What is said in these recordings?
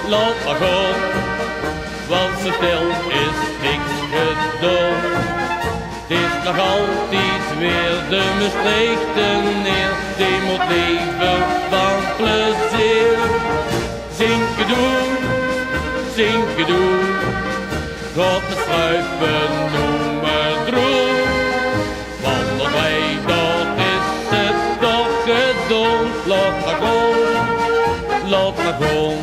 laat maar gaan, want zo stil is niks gedaan. Het is nog altijd weer de Mestreechse neer, die moet leven van plezier. Zinken doen, gaat met schuiven noemen droom. Want wij, dat is het toch gedaan. Laat maar gaan, laat maar gaan.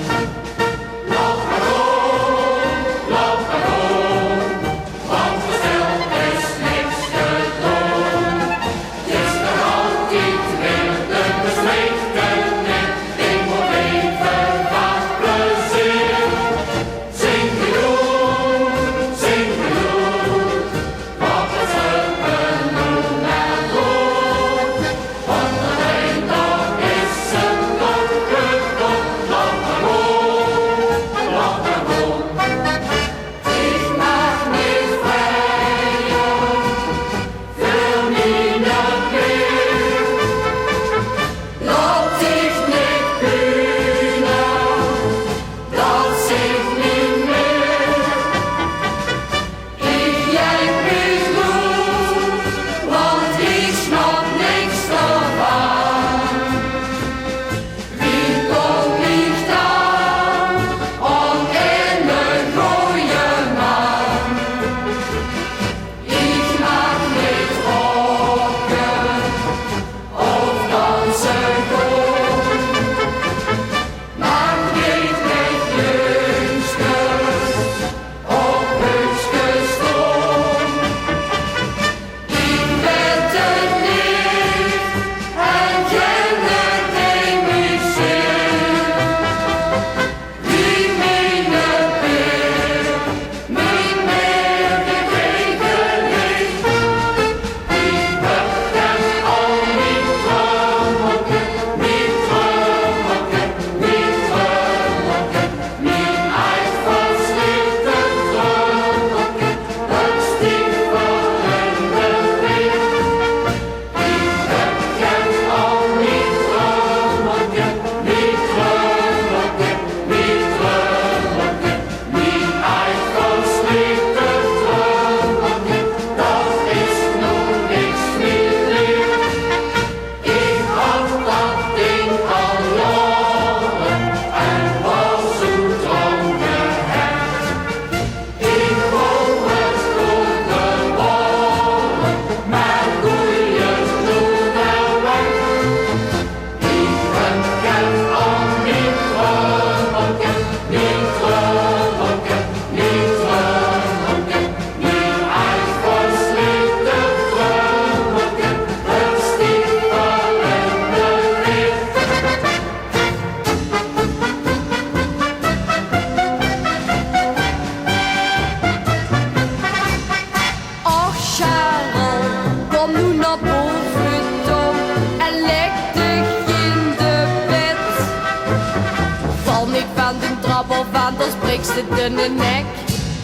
Anders breekt ze de nek.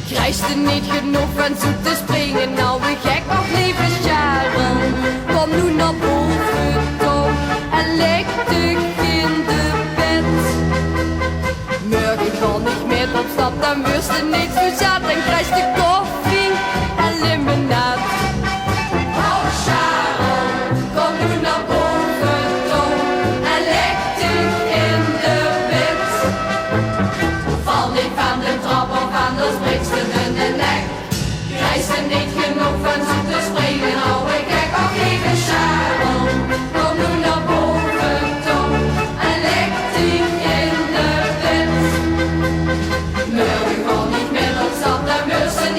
Krijgt ze niet genoeg van zoet te springen, nou we gek. Och lieve Sharon, kom nu naar boven toe en leg dich in de bed. Morgen kan ik met op stap, dan wirst du niet zo zat. Dan krijg je koffie en limonade. Oh Sharon, kom nu naar boven toe en leg dich in de bed. Val niet van de trap of anders breekt ze de nek. Krijg ze niet genoeg van zoet te springen, nou ik gek. Och lieve Sharon, kom nu naar boven toe en leg dich in de bed. Morgen kan niet meer op stap, dan wirst du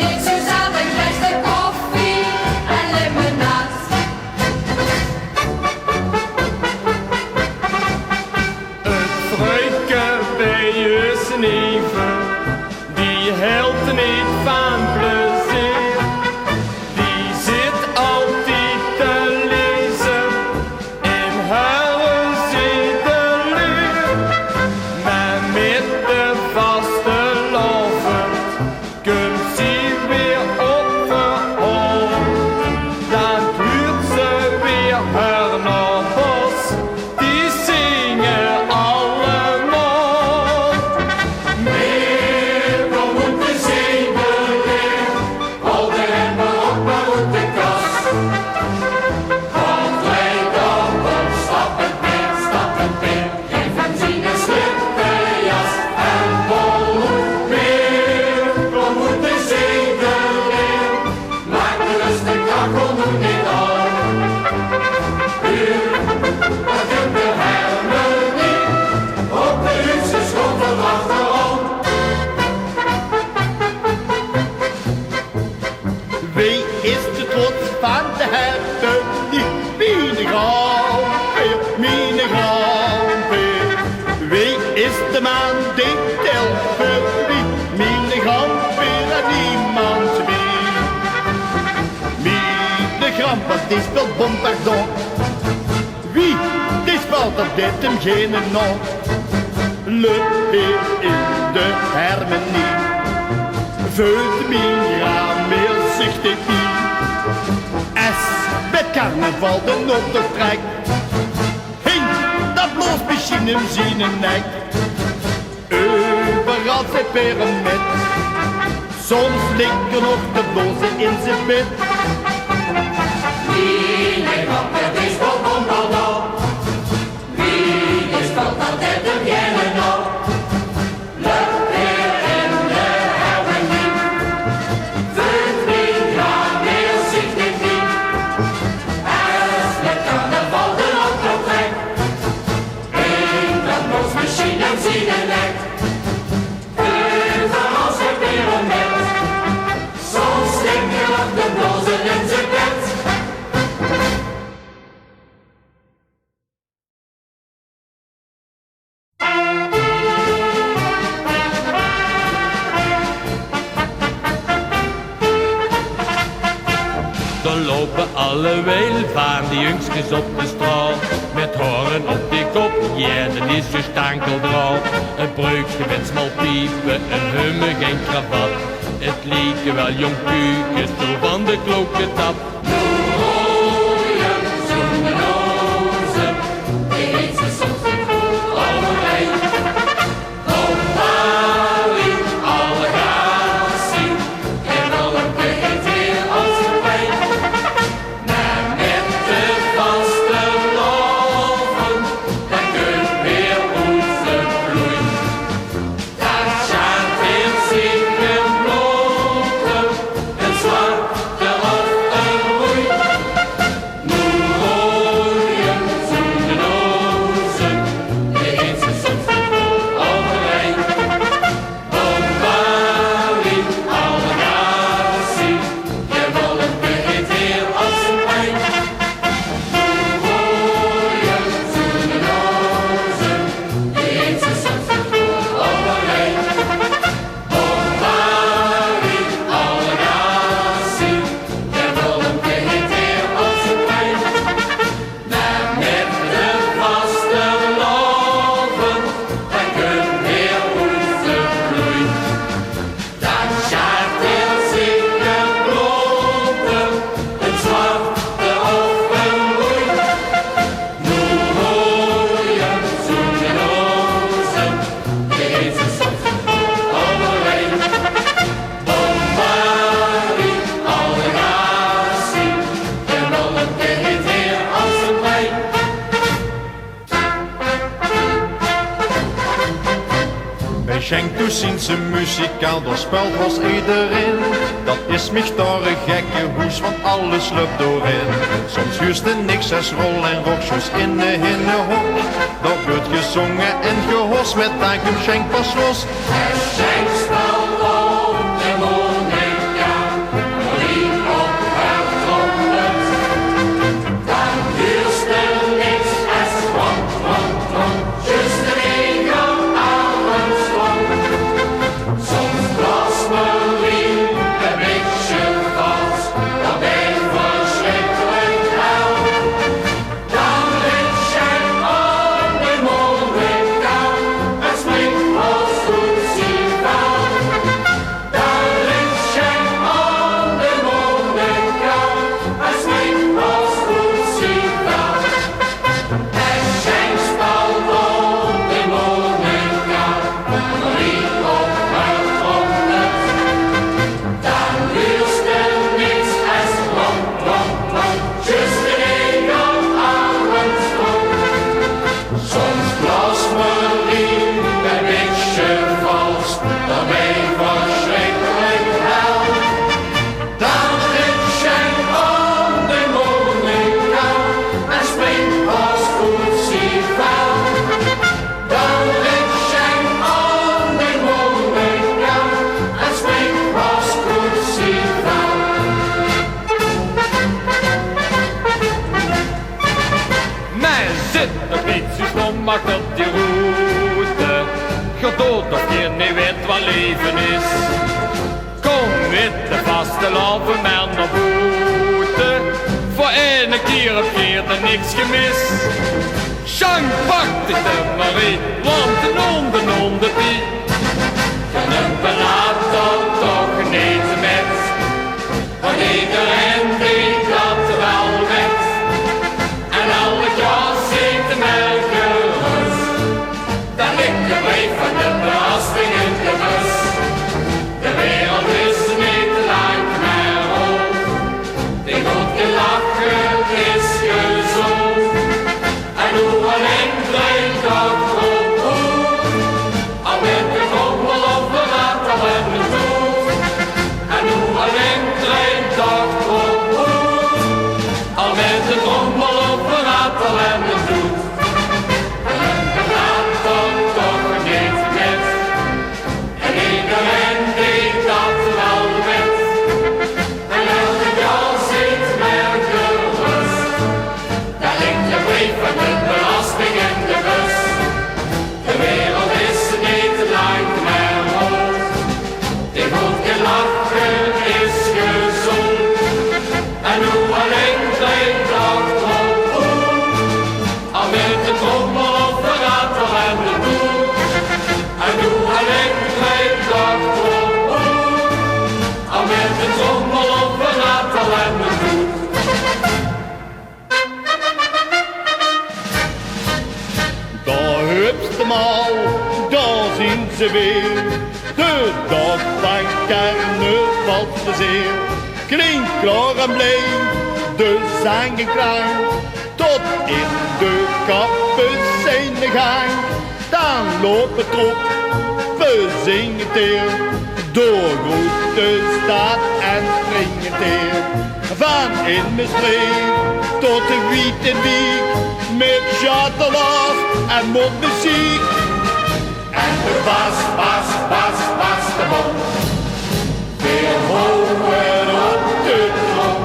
Mine grandpeer, mine grandpeer. Wie is de man die telkens wie? Mine grandpeer en niemand wie. Mine grandpa die speelt bon pardon. Wie? Die speelt op dit hem geen non. Le P in de harmonie. Veut mijn graameel zegt ik niet. S met carnaval de noten trekt. Hing, dat bloos misschien hem zien een nek. Overal zijn pyramid. Soms liggen nog de blozen in zijn bed. Wie neemt op het is wel bonbon. Wie is dat altijd de bienne nog? Le Peer in de harmonie. Veut mijn graameel zegt ik niet. S met carnaval de noten trekt. Hing, dat bloos misschien hem zien een nek. Overal zijn pyramid. Soms liggen nog de blozen in zijn bed. Dan lopen alle van die jongstjes op de straat. Met horen op die kop, ja, dat is zo stankeldraad. Een breukje met smal piepen, een hummer, geen kravat. Het lieken wel jong kuken, zo van de klokketap. Schenk toeziens een muzikaal, dat spelt was iedereen. Dat is mich daar een gekke hoes, want alles loopt doorin. Soms juist er niks als rol en rockshoes in de hinnenhok. Dat wordt gezongen en gehost met dank hem schenk pas los. Het schenkspel op de monica, liep op het trompet. Dan duurt er niks als trom, trom, trom, juist de regen aan slong. Soms blaast me lief een beetje vast, dat ben verschrikkelijk hel. Dan ligt schenk op de monica, het springt als goed zie wel. Zit de politiestom achter die route, gedood of je niet weet wat leven is. Kom met de Vastelaovensleedsjes naar boete, voor ene keer op keer er niks gemis. Sjank pakt ik de Marie, want een onderpie. Een laat dan toch niet met, want iedereen weet dat wel met. En alle jaar zit de melkers, dan ligt de brief van de belasting in de bus. De wereld is niet lang meer rond, die moet gelachen is gezond. En hoe alleen drinkt dat op, al met de rommel of de ratel en de dood. En hoe alleen drinkt dat op, al met de rommel of de ratel en de dood. En laat dan toch niet met, en iedereen weet dat wel met. En elke dag zit meer gerust, daar ligt de brief van de belasting in de bus. De wereld is niet lang meer rond, die moet gelachen is gezond. En hoe alleen drinkt dat op, al met de trommel of de ratel en de boel. En hoe alleen drinkt dat op, al met de trommel of de ratel en de boel. Daar hupste maal, daar zien ze weer. De dag van carnaval te zeer. Klinkt klaar en blij, de zang klaar. Tot in de kappen zijn de gang. Dan lopen trop, we zingen teer. Door grote stad en springen teer. Van in Mestreechse tot de Wiet en Wiek. Met chatelas en mondmuziek. En de bas de bom, weer hoger op de trom.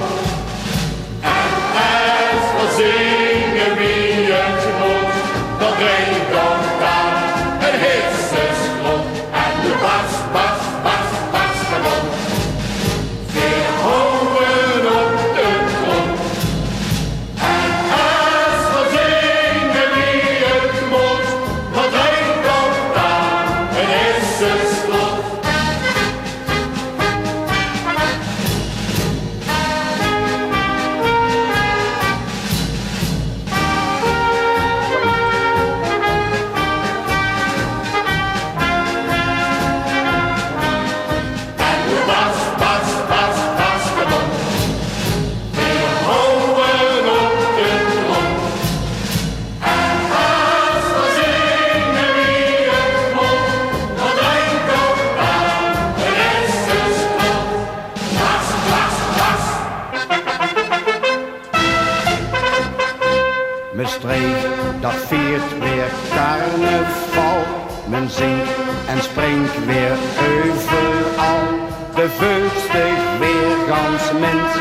En als we zingen wie het moet, dan drinkt ons dan een hitsesklop. En de bas de bom, weer hoger op de trom. En als we zingen wie het moet, dan drinkt ons dan een hitsesklop. En de bas de bom, weer hoger op de trom. En als we zingen wie het moet, dan drinkt ook dan een hitsesklop. Bas. Mestreechse, dat viert weer carnaval. Men zingt en springt weer overal. De veulste weer gans mint.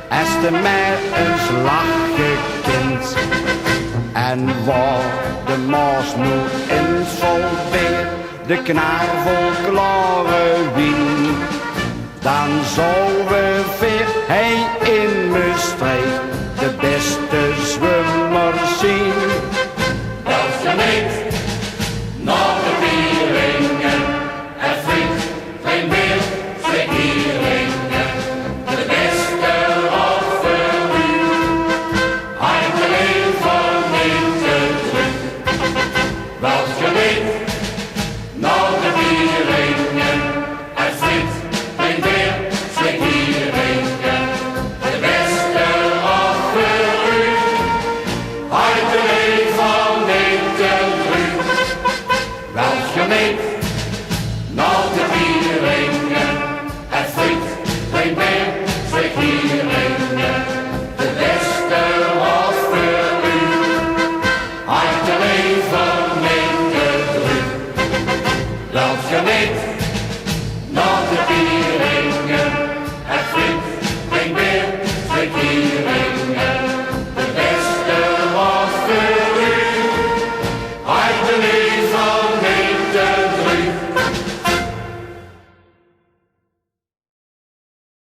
Als de mij eens lachen kind. En waar de maas nu in vol weer. De knaar vol klare wien. Dan zou we weer in Mestreechse de beste zweur.